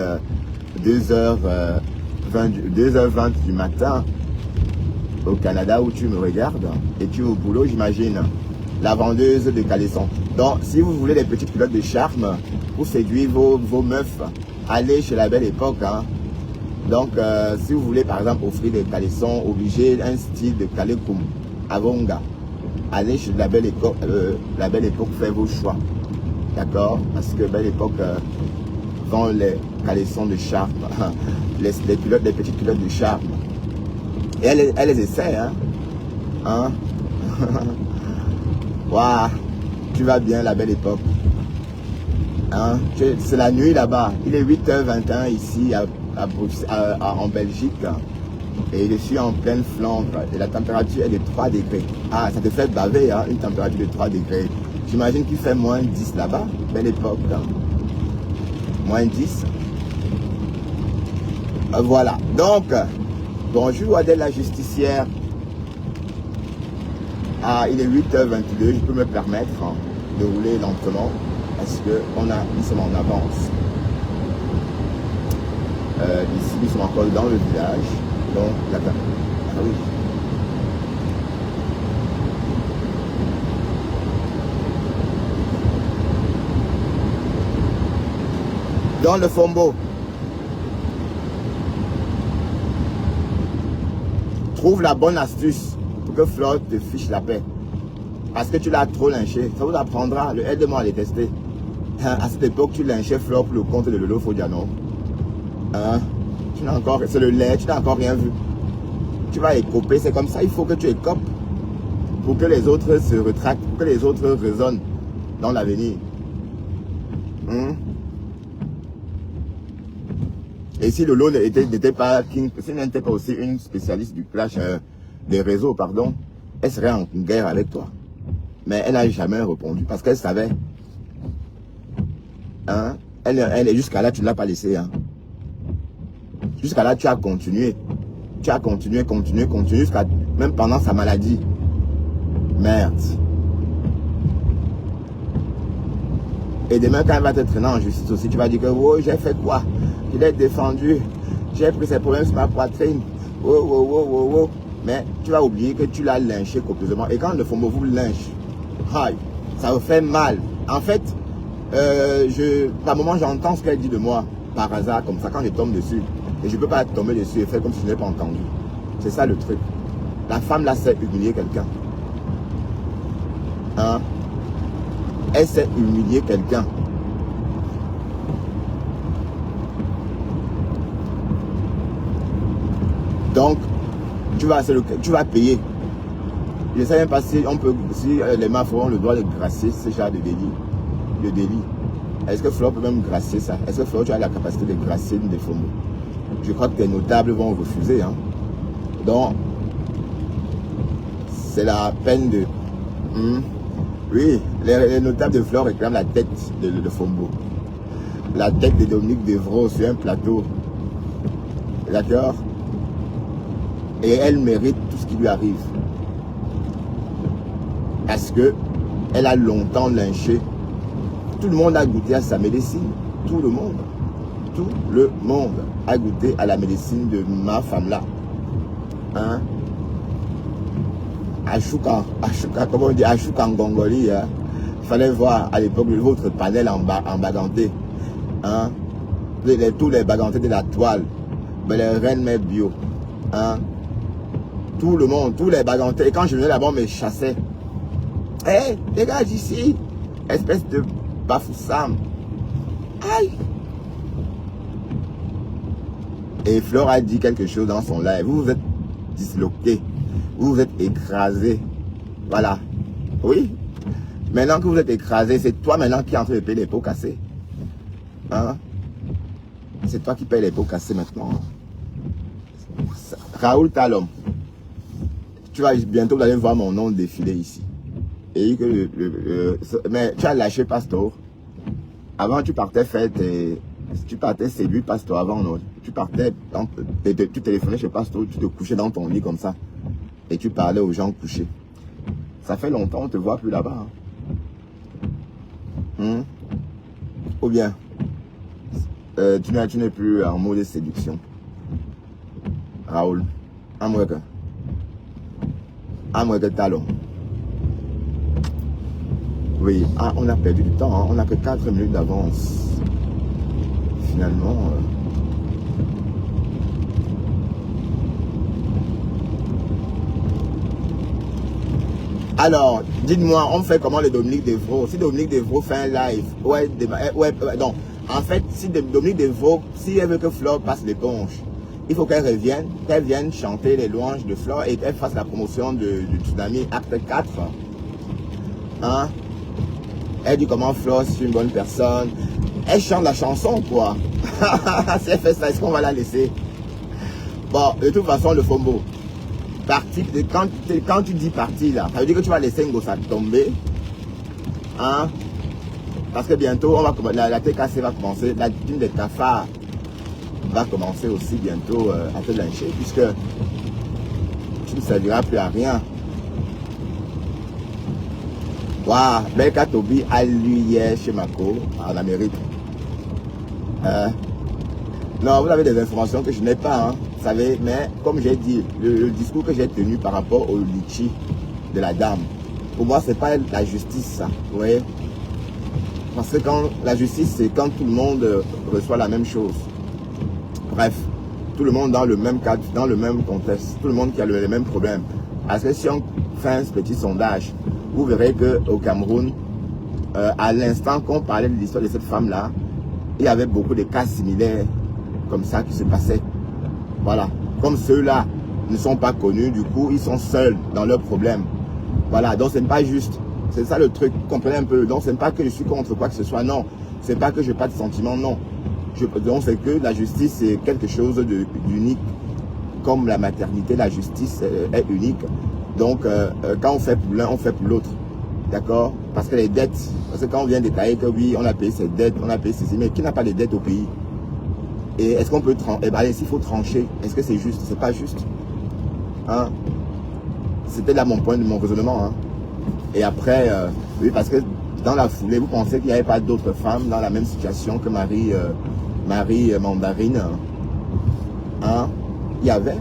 2h20 du matin au Canada où tu me regardes. Et tu es au boulot, j'imagine. La vendeuse de caleçons. Donc, si vous voulez des petites culottes de charme pour séduire vos meufs, allez chez la belle époque. Hein. Donc, si vous voulez par exemple offrir des caleçons, obligé un style de calecoum, avonga, allez chez la belle époque faire vos choix. D'accord? Parce que belle époque vend les caleçons de charme, les petites culottes de charme. Et elle les essaie, hein? Hein? Waouh! Tu vas bien, la belle époque. Hein? C'est la nuit là-bas. Il est 8h21 ici en Belgique. Et je suis en pleine Flandre. Et la température est de 3 degrés. Ah, ça te fait baver, hein, une température de 3 degrés. J'imagine qu'il fait moins 10 là-bas. Belle époque. Hein. Moins 10. Voilà. Donc, bonjour Adèle la justicière. Ah, il est 8h22. Je peux me permettre de rouler lentement. Parce que nous sommes en avance. Ici, nous sommes encore dans le village. Donc, ah oui. Dans le Fombo. Trouve la bonne astuce pour que Flore te fiche la paix. Parce que tu l'as trop lynché. Ça vous apprendra. Aide-moi à les tester. À cette époque, tu lynchais Flore pour le compte de Lolo Fodiano. Hein? C'est le lait, tu n'as encore rien vu. Tu vas écoper, c'est comme ça, il faut que tu écopes pour que les autres se retractent, pour que les autres raisonnent dans l'avenir. Et si Lolo n'était pas King, si elle n'était pas aussi une spécialiste du clash des réseaux, pardon, elle serait en guerre avec toi. Mais elle n'a jamais répondu parce qu'elle savait. Hein? Elle est jusqu'à là, tu ne l'as pas laissé. Hein? Jusqu'à là, tu as continué. Tu as continué, jusqu'à même pendant sa maladie. Merde. Et demain, quand elle va te traîner en justice aussi, tu vas dire que oh, j'ai fait quoi? Je l'ai défendu. J'ai pris ses problèmes sur ma poitrine. Oh. Mais tu vas oublier que tu l'as lynché copieusement. Et quand le Fombo vous lynche, ça vous fait mal. En fait, par moment, j'entends ce qu'elle dit de moi, par hasard, comme ça, quand je tombe dessus. Et je ne peux pas tomber dessus et faire comme si je n'avais pas entendu. C'est ça le truc. La femme là sait humilier quelqu'un. Hein? Elle sait humilier quelqu'un. Donc, tu vas payer. Je ne sais même pas si les mafias auront le droit de gracier ce genre de délit. Le délit. Est-ce que Flore peut même gracier ça? Est-ce que Flore, tu as la capacité de gracier une des Fombo? Je crois que les notables vont refuser. Hein? Donc, c'est la peine de... Oui, les notables de Flore réclament la tête de Fombo. La tête de Dominique Devro sur un plateau. D'accord? Et elle mérite tout ce qui lui arrive. Parce que elle a longtemps lynché. Tout le monde a goûté à sa médecine. Tout le monde. Tout le monde a goûté à la médecine de ma femme-là. Hein? Ashuka, comment on dit, Ashuka en Gongoli. Hein? Il fallait voir à l'époque votre panel en baganté. Hein? Tous les bagantés de la toile. Mais les reines mais bio. Hein? Tout le monde, tous les bagantés. Et quand je venais là-bas, on me chassait. Hé, dégage ici. Espèce de bafoussam. Aïe. Et Flore a dit quelque chose dans son live. Vous vous êtes disloqué. Vous vous êtes écrasé. Voilà. Oui. Maintenant que vous êtes écrasé, c'est toi maintenant qui es en train de payer les pots cassés. Hein? C'est toi qui payes les pots cassés maintenant. Raoul Talom. Tu vas bientôt vous allez voir mon nom défiler ici. Et que mais tu as lâché Pastor. Avant tu partais faire tu partais séduire Pastor avant, non? Tu partais, tu téléphonais chez Pastor, tu te couchais dans ton lit comme ça. Et tu parlais aux gens couchés. Ça fait longtemps, on ne te voit plus là-bas. Hein? Ou bien, tu n'es plus en mode de séduction. Raoul, Amweka Talon. Oui, on a perdu du temps, hein. On n'a que 4 minutes d'avance. Finalement. Alors, dites-moi, on fait comment le Dominique Devro? Si Dominique Devro fait un live, non. En fait, si Dominique Devro, si elle veut que Flore passe l'éponge, il faut qu'elle revienne, qu'elle vienne chanter les louanges de Flore et qu'elle fasse la promotion du Tsunami Acte 4. Hein? Elle dit comment Flore, c'est une bonne personne. Elle chante la chanson, quoi. Si elle fait ça, est-ce qu'on va la laisser? Bon, de toute façon, le Fombo. Parti, quand tu dis parti, là, ça veut dire que tu vas laisser Ngosa tomber. Hein? Parce que bientôt, la TKC va commencer, la team des cafards va commencer aussi bientôt à te lyncher, puisque tu ne serviras plus à rien. Waouh, Belka Tobi a lu hier chez Mako, en Amérique. Non, vous avez des informations que je n'ai pas, hein, vous savez, mais comme j'ai dit, le discours que j'ai tenu par rapport au litchi de la dame, pour moi, c'est pas la justice, ça, vous voyez? Parce que quand la justice, c'est quand tout le monde reçoit la même chose. Bref, tout le monde dans le même cadre, dans le même contexte, tout le monde qui a les mêmes problèmes. Parce que si on fait un petit sondage, vous verrez qu'au Cameroun, à l'instant qu'on parlait de l'histoire de cette femme-là, il y avait beaucoup de cas similaires comme ça qui se passaient. Voilà. Comme ceux-là ne sont pas connus, du coup, ils sont seuls dans leurs problèmes. Voilà. Donc, ce n'est pas juste. C'est ça le truc. Vous comprenez un peu. Donc, ce n'est pas que je suis contre quoi que ce soit. Non. Ce n'est pas que je n'ai pas de sentiments. Non. Donc, c'est que la justice, c'est quelque chose d'unique. Comme la maternité, la justice est unique. Donc, quand on fait pour l'un, on fait pour l'autre. D'accord? Parce que les dettes, parce que quand on vient détailler que oui, on a payé ses dettes, on a payé ceci, mais qui n'a pas de dettes au pays? Et est-ce qu'on peut trancher? Eh bien, s'il faut trancher, est-ce que c'est juste? C'est pas juste. Hein? C'était là mon point de mon raisonnement. Hein? Et après, oui, parce que dans la foulée, vous pensez qu'il n'y avait pas d'autres femmes dans la même situation que Marie Mandarine? Hein? Il y avait.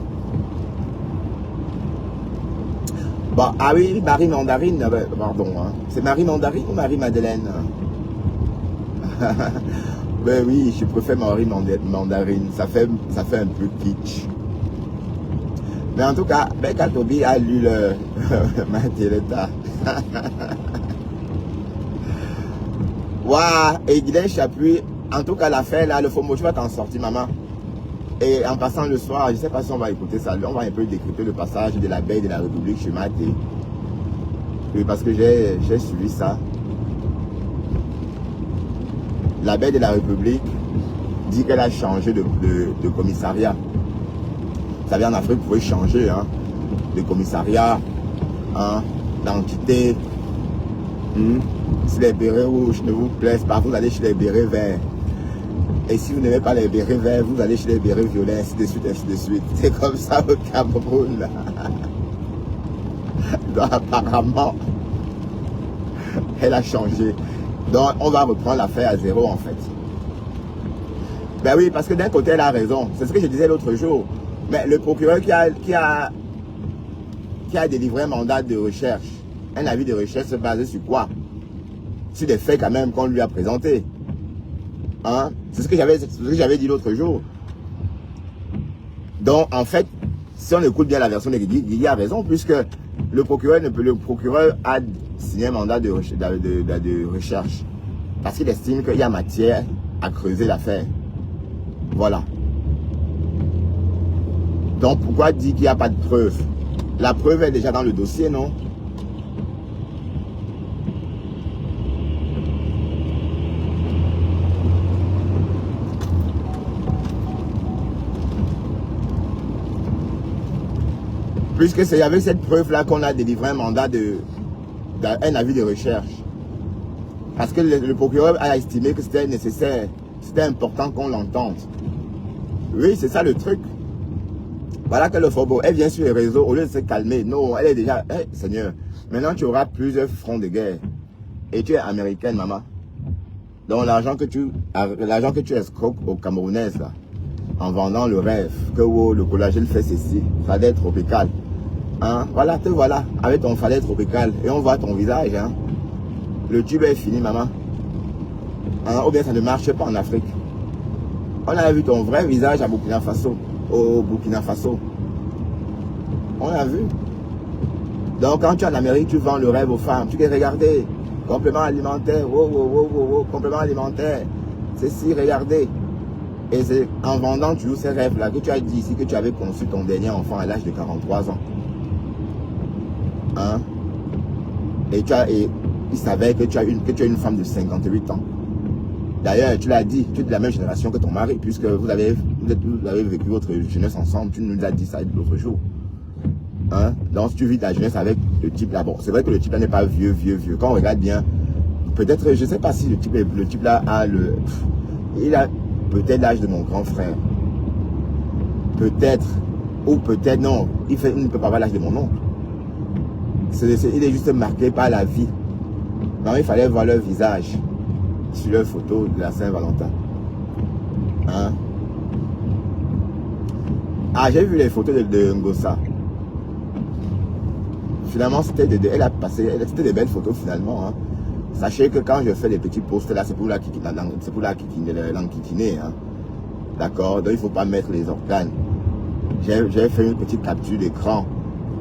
Bon, ah oui, Marie Mandarine, pardon. Hein? C'est Marie Mandarine ou Marie Madeleine? Ben oui, je préfère Marie Mandarine. Ça fait un peu kitsch. Mais en tout cas, Becca Toby a lu le Mathilda. Waouh, et Guylaine Chapuis, en tout cas l'affaire là, le faux mot, tu vas t'en sortir, maman. Et en passant le soir, je ne sais pas si on va écouter ça, on va un peu décrypter le passage de l'abeille de la République chez Mathé. Oui, parce que j'ai suivi ça. L'abeille de la République dit qu'elle a changé de commissariat. Vous savez, en Afrique, vous pouvez changer hein, de commissariat, hein, d'entité. Si les bérets rouges ne vous plaisent pas, vous allez chez les bérets verts. Et si vous n'aimez pas les bérets verts, vous allez chez les bérets violets, ainsi de suite, ainsi de suite. C'est comme ça au Cameroun. Donc apparemment, elle a changé. Donc on va reprendre l'affaire à zéro en fait. Ben oui, parce que d'un côté, elle a raison. C'est ce que je disais l'autre jour. Mais le procureur qui a délivré un mandat de recherche, un avis de recherche se basé sur quoi? Sur des faits quand même qu'on lui a présentés. Hein? C'est ce que j'avais dit l'autre jour. Donc en fait, si on écoute bien la version de Guigui a raison, puisque le procureur a signé un mandat de recherche parce qu'il estime qu'il y a matière à creuser l'affaire. Voilà. Donc pourquoi dire qu'il n'y a pas de preuve? La preuve est déjà dans le dossier, non? Puisque c'est avec cette preuve-là qu'on a délivré un mandat un avis de recherche. Parce que le procureur a estimé que c'était nécessaire, c'était important qu'on l'entende. Oui, c'est ça le truc. Voilà que le Fobo, elle vient sur les réseaux, au lieu de se calmer, non, elle est déjà, hey, Seigneur, maintenant tu auras plusieurs fronts de guerre. Et tu es américaine, maman. Donc l'argent que tu escroques aux Camerounaises, là, en vendant le rêve, que oh, le collagène fait ceci, fadette tropicale. Hein? Voilà, te voilà, avec ton fadette tropical, et on voit ton visage. Hein? Le tube est fini, maman. Hein? Ou bien ça ne marche pas en Afrique. On a vu ton vrai visage à Burkina Faso. Au Burkina Faso. On l'a vu. Donc quand tu es en Amérique, tu vends le rêve aux femmes. Tu dis, regardez, complément alimentaire, complément alimentaire. C'est si, regardez. Et c'est en vendant toujours ces rêves-là que tu as dit ici que tu avais conçu ton dernier enfant à l'âge de 43 ans. Hein? Et il s'avère que tu as une femme de 58 ans. D'ailleurs, tu l'as dit, tu es de la même génération que ton mari, puisque vous avez vécu votre jeunesse ensemble. Tu nous as dit ça l'autre jour. Hein? Donc, si tu vis ta jeunesse avec le type là, bon, c'est vrai que le type là n'est pas vieux. Quand on regarde bien, peut-être, je ne sais pas si le type là il a peut-être l'âge de mon grand frère. Peut-être, ou peut-être non. Il ne peut pas avoir l'âge de mon oncle. Il est juste marqué par la vie. Non, il fallait voir leur visage sur leur photo de la Saint-Valentin. Hein? Ah, j'ai vu les photos de Ngosa. Finalement, c'était des belles photos finalement. Hein. Sachez que quand je fais des petits posts là, c'est pour la l'enquiquiner. Hein. D'accord? Donc il ne faut pas mettre les organes. J'ai fait une petite capture d'écran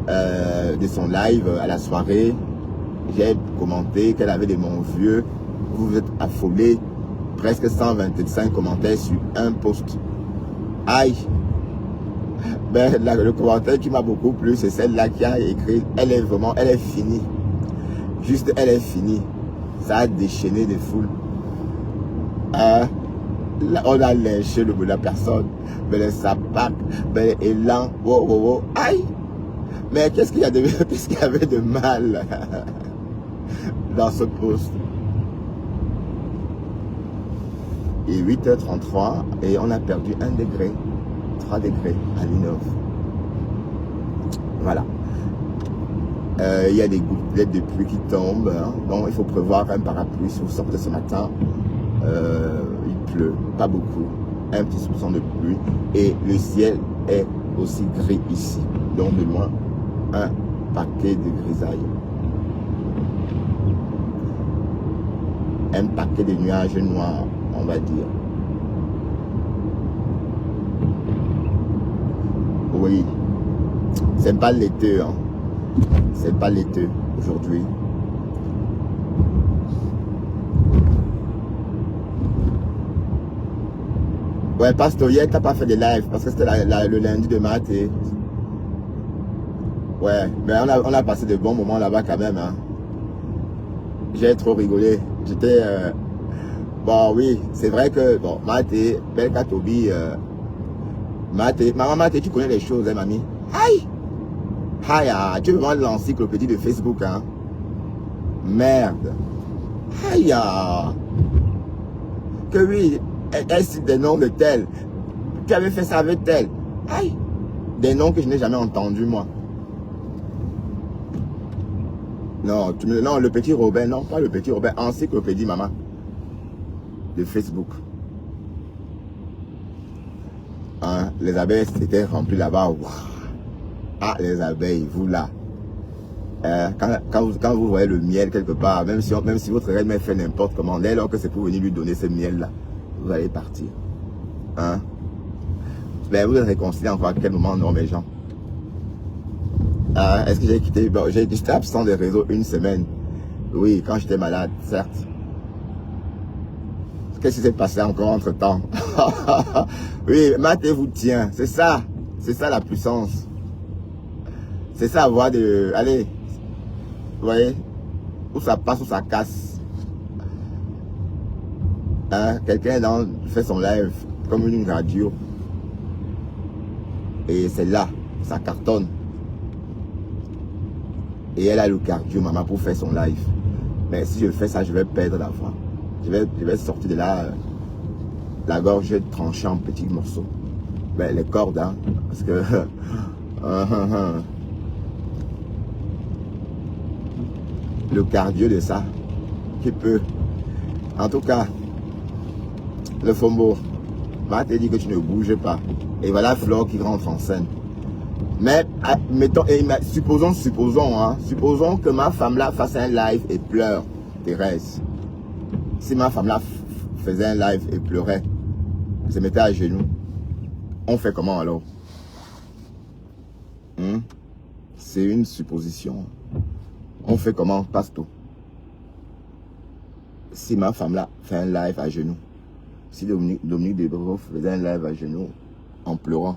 de son live à la soirée. J'ai commenté qu'elle avait des mon vieux. Vous êtes affolés. Presque 125 commentaires sur un post. Aïe! Ben, le commentaire qui m'a beaucoup plu, c'est celle-là qui a écrit. Elle est finie. Juste, elle est finie. Ça a déchaîné des foules. Là, on a lynché la personne. Mais le sapac, mais l'élan. Wow. Aïe! Mais qu'est-ce qu'il y avait de mal dans ce post? Et 8h33 et on a perdu 1 degré, 3 degrés à Linov. Voilà. Il y a des gouttelettes de pluie qui tombent, hein. Donc il faut prévoir un parapluie si vous sortez ce matin. Il pleut, pas beaucoup, un petit soupçon de pluie et le ciel est aussi gris ici. Donc de loin, un paquet de grisailles. Un paquet de nuages noirs, on va dire. Oui, c'est pas l'été, hein. C'est pas l'été aujourd'hui. Ouais, Pastor, hier, t'as pas fait de live parce que c'était le lundi de maths et... Ouais, mais on a passé de bons moments là-bas quand même, hein. J'ai trop rigolé. J'étais... Bon, oui, c'est vrai que... Bon, Mathé, Belka Tobi... Mathé, maman Mathé, tu connais les choses, hein, mamie? Aïe! Aïe, ah, tu veux vendre l'encyclopédie de Facebook, hein? Merde! Aïe, ah. Que oui, elle cite des noms de tel. Tu avais fait ça avec tel. Aïe! Des noms que je n'ai jamais entendus, moi. Non, non, le petit Robin, non, pas le petit Robin, encyclopédie, maman. De Facebook. Hein, les abeilles étaient remplies là-bas. Ah, les abeilles, vous là. Quand vous voyez le miel quelque part, même si votre reine fait n'importe comment, dès lors que c'est pour venir lui donner ce miel-là, vous allez partir. Hein? Ben, vous êtes réconciliés encore à quel moment, non, mes gens? Est-ce que j'ai quitté? Bon, j'étais absent des réseaux 1 semaine. Oui, quand j'étais malade, certes. Qu'est-ce qui s'est passé encore entre temps? Oui, Mathé vous tient. C'est ça la puissance. C'est ça avoir de... Allez, vous voyez, où ça passe, où ça casse. Hein? Quelqu'un fait son live comme une radio. Et c'est là, ça cartonne. Et elle a le cardio, maman, pour faire son live. Mais si je fais ça, je vais perdre la voix. Je vais sortir de là, la gorge tranchée en petits morceaux. Ben, les cordes, hein, parce que... le cardio de ça, qui peut... En tout cas, le Fombo, Mathé dit que tu ne bouges pas. Et voilà Flore qui rentre en scène. Mais, mettons, supposons que ma femme là fasse un live et pleure, Thérèse. Si ma femme là faisait un live et pleurait, se mettait à genoux, on fait comment alors? C'est une supposition. On fait comment, Pasto? Si ma femme là fait un live à genoux, si Dominique Debrov faisait un live à genoux en pleurant,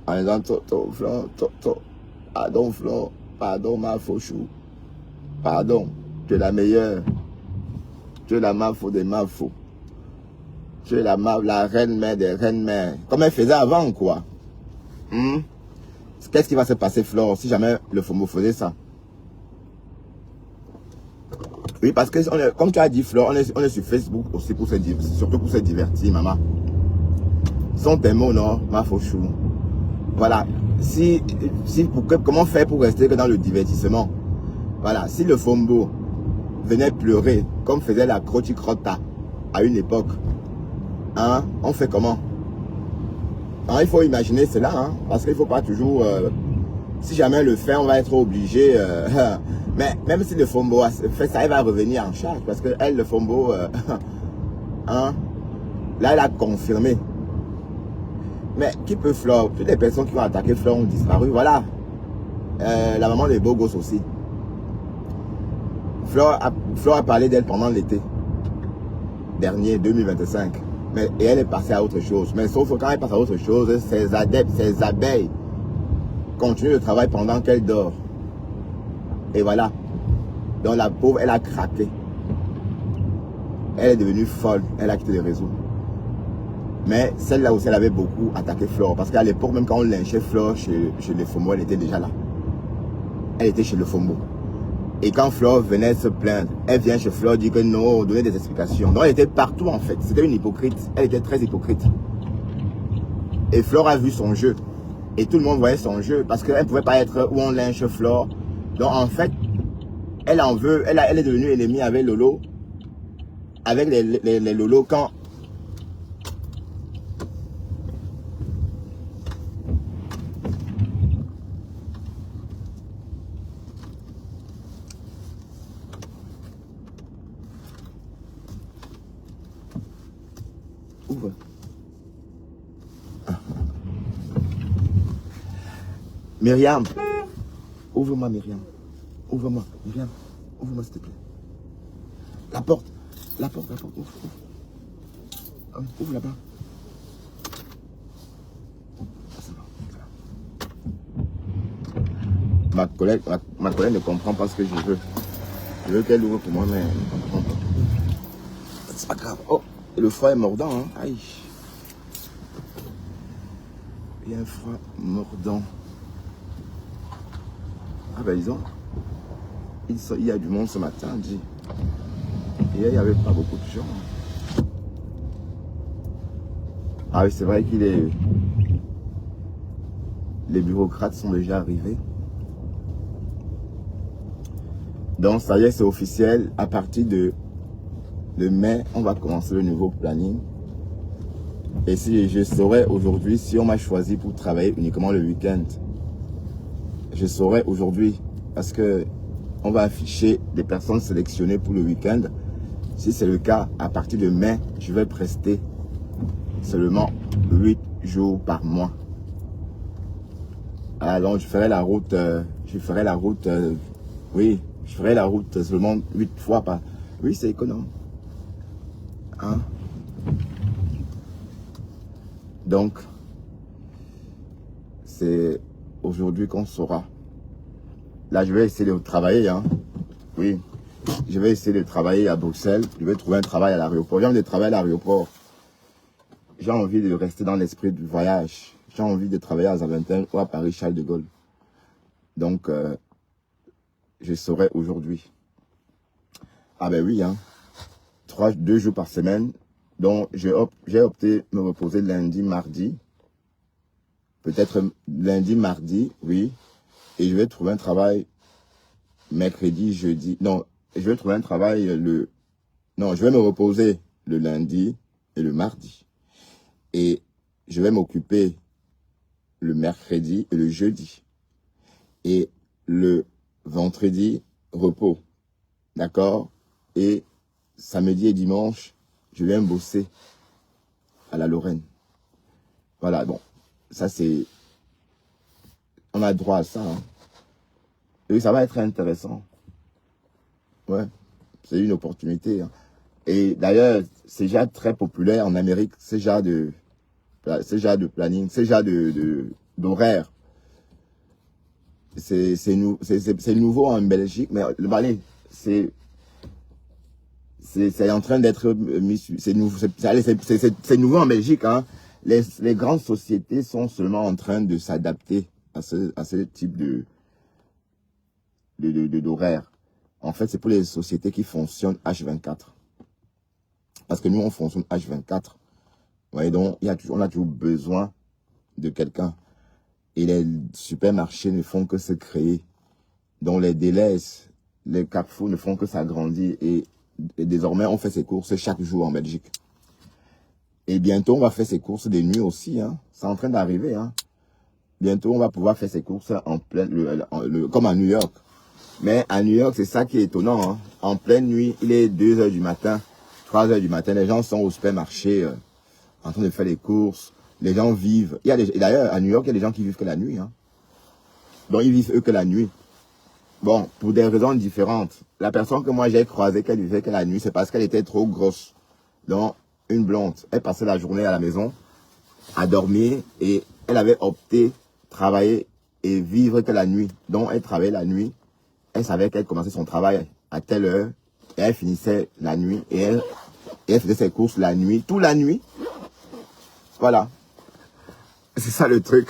en disant Flore, pardon Flore, pardon ma fauchou, pardon, tu es la meilleure, tu es la mafo des mafos, tu es la reine-mère des reines-mères, comme elle faisait avant quoi. Qu'est-ce qui va se passer Flore si jamais le Fombo faisait ça? Oui, parce que, comme tu as dit, Flore, on est sur Facebook aussi, surtout pour se divertir, maman. Sont tes mots, non, ma fauchou. Voilà. Comment faire pour rester que dans le divertissement? Voilà. Si le Fombo venait pleurer, comme faisait la Croci Crotta à une époque, hein, on fait comment? Hein, il faut imaginer cela, hein, parce qu'il ne faut pas toujours... si jamais le fait, on va être obligé... mais même si le Fombo fait ça, elle va revenir en charge. Parce que elle, le Fombo, hein, là, elle a confirmé. Mais qui peut Flore? Toutes les personnes qui ont attaqué Flore ont disparu. Voilà. La maman des beaux gosses aussi. Flore a parlé d'elle pendant l'été dernier, 2025. Et elle est passée à autre chose. Mais sauf que quand elle passe à autre chose, ses adeptes, ses abeilles continuent le travail pendant qu'elle dort. Et voilà. Donc la pauvre, elle a craqué. Elle est devenue folle. Elle a quitté le réseau. Mais celle-là aussi, elle avait beaucoup attaqué Flore. Parce qu'à l'époque, même quand on lynchait Flore chez le Fombo, elle était déjà là. Elle était chez le Fombo. Et quand Flore venait se plaindre, elle vient chez Flore dire que non, donner des explications. Donc elle était partout en fait. C'était une hypocrite. Elle était très hypocrite. Et Flore a vu son jeu. Et tout le monde voyait son jeu. Parce qu'elle ne pouvait pas être où on lynche Flore. Donc en fait, elle en veut. Elle est devenue ennemie avec Lolo. Avec les Lolo quand... Ouvre. Myriam. Ouvre-moi, Myriam. Ouvre-moi, Myriam. Ouvre-moi, s'il te plaît. La porte. La porte, la porte. Ouvre, ouvre. Ouvre là-bas. Ah, ça va. Ma collègue ne comprend pas ce que je veux. Je veux qu'elle ouvre pour moi, mais elle ne comprend pas. C'est pas grave. Oh, et le froid est mordant, hein. Aïe. Il y a un froid mordant. Ah ben disons, il y a du monde ce matin, dit. Et il n'y avait pas beaucoup de gens. Ah oui, c'est vrai qu'il est... Les bureaucrates sont déjà arrivés. Donc ça y est, c'est officiel. À partir de mai, on va commencer le nouveau planning. Et si je saurais aujourd'hui, si on m'a choisi pour travailler uniquement le week-end, je saurais aujourd'hui, parce que on va afficher des personnes sélectionnées pour le week-end. Si c'est le cas, à partir de mai, je vais prester seulement 8 jours par mois. Alors je ferai la route, oui, je ferai la route seulement 8 fois par... Oui, c'est économe. Hein? Donc, c'est aujourd'hui qu'on saura. Là, je vais essayer de travailler. Hein. Oui, je vais essayer de travailler à Bruxelles. Je vais trouver un travail à l'aéroport. J'ai envie de travailler à l'aéroport. J'ai envie de rester dans l'esprit du voyage. J'ai envie de travailler à Zaventem ou à Paris-Charles de Gaulle. Donc, je saurai aujourd'hui. Ah ben oui, hein. 2 jours par semaine. Donc, j'ai opté me reposer lundi, mardi. Peut-être lundi, mardi, oui. Et je vais trouver un travail mercredi, jeudi. Non, je vais trouver un travail Non, je vais me reposer le lundi et le mardi. Et je vais m'occuper le mercredi et le jeudi. Et le vendredi, repos. D'accord? Et samedi et dimanche, je viens bosser à la Lorraine. Voilà, bon. Ça, c'est... On a droit à ça. Hein. Et ça va être intéressant. Ouais, c'est une opportunité. Hein. Et d'ailleurs, c'est déjà très populaire en Amérique. C'est déjà de planning, c'est déjà d'horaire. C'est nouveau en Belgique, mais allez, c'est en train d'être mis. C'est nouveau en Belgique. Hein. Les grandes sociétés sont seulement en train de s'adapter à ce type d'horaire. En fait, c'est pour les sociétés qui fonctionnent H24. Parce que nous, on fonctionne H24. Vous voyez, donc, on a toujours besoin de quelqu'un. Et les supermarchés ne font que se créer. Donc, les délais, les Carrefour ne font que s'agrandir. Et désormais, on fait ses courses chaque jour en Belgique. Et bientôt, on va faire ses courses de nuit aussi. Hein. C'est en train d'arriver. Hein. Bientôt, on va pouvoir faire ses courses en pleine, comme à New York. Mais à New York, c'est ça qui est étonnant. Hein. En pleine nuit, il est 2 h du matin, 3 h du matin. Les gens sont au supermarché en train de faire les courses. Les gens vivent. D'ailleurs, à New York, il y a des gens qui vivent que la nuit. Hein. Donc, ils vivent eux que la nuit. Bon, pour des raisons différentes. La personne que moi j'ai croisée qu'elle vivait que la nuit, c'est parce qu'elle était trop grosse. Donc, une blonde, elle passait la journée à la maison, à dormir, et elle avait opté travailler et vivre que la nuit. Donc, elle travaillait la nuit. Elle savait qu'elle commençait son travail à telle heure, et elle finissait la nuit, et elle faisait ses courses la nuit, toute la nuit. Voilà. C'est ça le truc.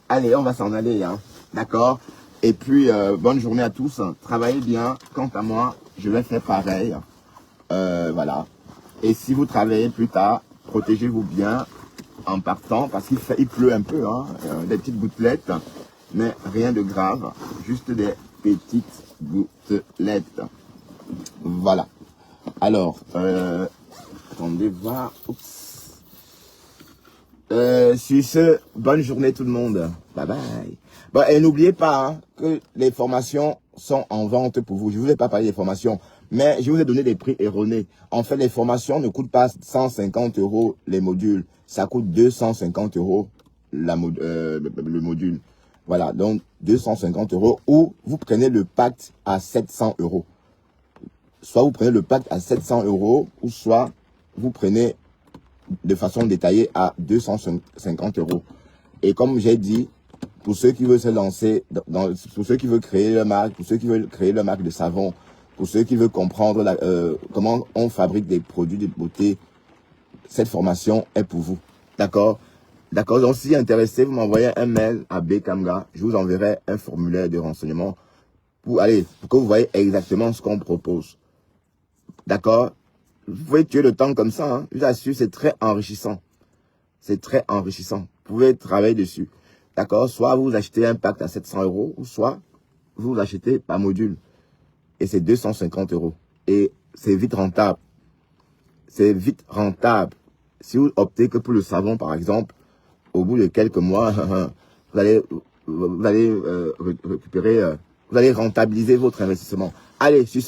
Allez, on va s'en aller, hein. D'accord? Et puis, bonne journée à tous. Travaillez bien. Quant à moi, je vais faire pareil. Voilà. Et si vous travaillez plus tard, protégez-vous bien en partant, parce qu'il pleut un peu, hein, des petites gouttelettes, mais rien de grave, juste des petites gouttelettes. Voilà. Alors, attendez voir. Oups. Sur ce, bonne journée tout le monde. Bye bye. Bon, et n'oubliez pas hein, que les formations sont en vente pour vous. Je ne vous ai pas parlé des formations, mais je vous ai donné des prix erronés. En fait, les formations ne coûtent pas 150 € les modules. Ça coûte 250 € le module. Voilà, donc 250 € ou vous prenez le pacte à 700 €. Soit vous prenez le pacte à 700 € ou soit vous prenez de façon détaillée à 250 €. Et comme j'ai dit, pour ceux qui veulent se lancer, pour ceux qui veulent créer leur marque, pour ceux qui veulent créer leur marque de savon, pour ceux qui veulent comprendre comment on fabrique des produits de beauté, cette formation est pour vous. D'accord? D'accord? Donc, si intéressé, vous m'envoyez un mail à Bekamga. Je vous enverrai un formulaire de renseignement pour que vous voyez exactement ce qu'on propose. D'accord? Vous pouvez tuer le temps comme ça. Hein? Je vous assure, c'est très enrichissant. C'est très enrichissant. Vous pouvez travailler dessus. D'accord? Soit vous achetez un pacte à 700 €, ou soit vous achetez par module. Et c'est 250 €. Et c'est vite rentable. C'est vite rentable. Si vous optez que pour le savon, par exemple, au bout de quelques mois, vous allez récupérer, vous allez rentabiliser votre investissement. Allez, sur ce